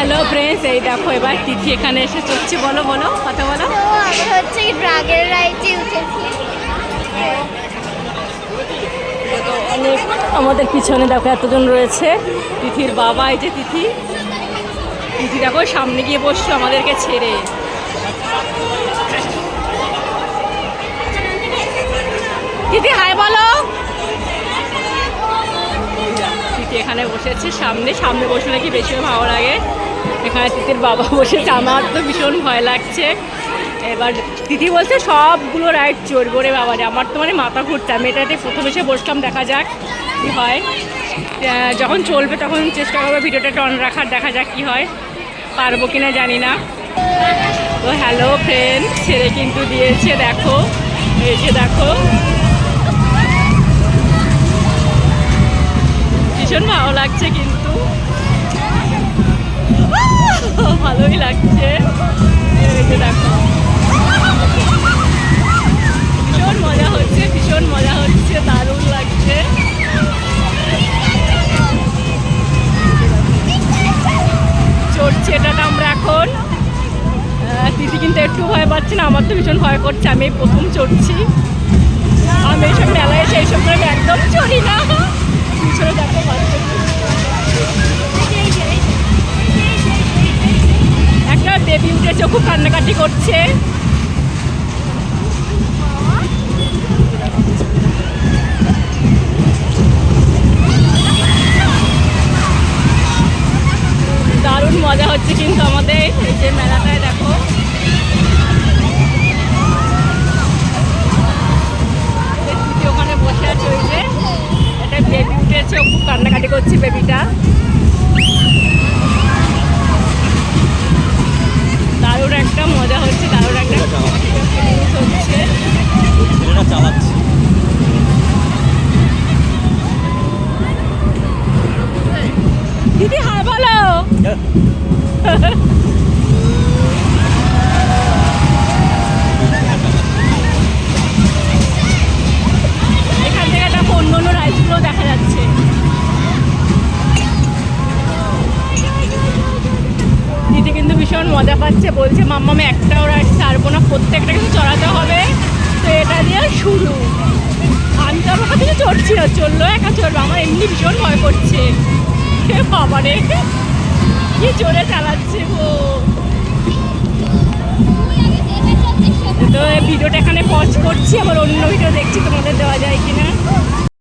Hello friends, এই দেখো এবার তিথি এখানে এসে চড়ছে। বলো বলো, কথা বলো। তো আমরা হচ্ছে ড্রাগের রাইডে উঠেছি। অনেক আমাদের পিছনে দেখো এতজন রয়েছে। তিথির বাবা, এই যে তিথি। তিথি দেখো সামনে গিয়ে বসছো আমাদেরকে ছেড়ে। তিথি হাই বলো। তিথি এখানে বসেছে সামনে সামনে বসে নাকি বেশি ভালো লাগে। এখানে তিথির বাবা বসেছে, আমার তো ভীষণ ভয় লাগছে। এবার তিথি বলছে সবগুলো রাইড চড়বো রে বাবা রে। আমার তো মানে মাথা ঘুরছে। আমি এটাতে প্রথম এসে বসলাম, দেখা যাক কী হয়। যখন চলবে তখন চেষ্টা করবো ভিডিওটা অন রাখার, দেখা যাক কী হয়, পারবো কিনা জানি না। তো হ্যালো ফ্রেন্ড, ছেড়ে কিন্তু দিয়েছে, দেখো এই যে দেখো, ভীষণ ভালো লাগছে কিন্তু ভালোই লাগছে। এই যে দেখো ভীষণ মজা হচ্ছে, ভীষণ মজা হচ্ছে, দারুণ লাগছে। চড়ছি এটাতে আমরা এখন। দিদি কিন্তু একটু ভয় পাচ্ছে না, আমার তো ভীষণ ভয় করছে। আমি প্রথম চড়ছি। আমি এইসব মেলায় এসে এইসব করে একদম চড়ি না। পিছনে দেখো একটা বেবি উঠেছে, খুব কান্নাকাটি করছে। দারুণ মজা হচ্ছে কিন্তু আমাদের এই যে মেলাটায় দেখো। ওখানে বসে আছে, ওই যে একটা বেবি উঠেছে, ও খুব কান্নাকাটি করছে বেবিটা। দারুণ একটা মজা হচ্ছে, দারুণ একটা হচ্ছে। দিদি হ্যাঁ বলো। এখান থেকে দেখো অন্য অন্য রাইডগুলো দেখা যাচ্ছে। দিদি কিন্তু ভীষণ মজা পাচ্ছে, বলছে মাম্মা আমি একটাও রাইড ছাড়বো না, প্রত্যেকটা কিন্তু চড়াতে হবে। তো এটা দিয়ে শুরু। আমি তো আমার কাছে চড়ছি না, চললো একা চড়বো, আমার এমনি ভীষণ ভয় করছে। বাবা রে কি জোরে চালাচ্ছে গো। তো ভিডিওটা এখানে পজ করছি, আবার অন্য ভিডিও দেখছি তোমাদের দেওয়া যায় কিনা।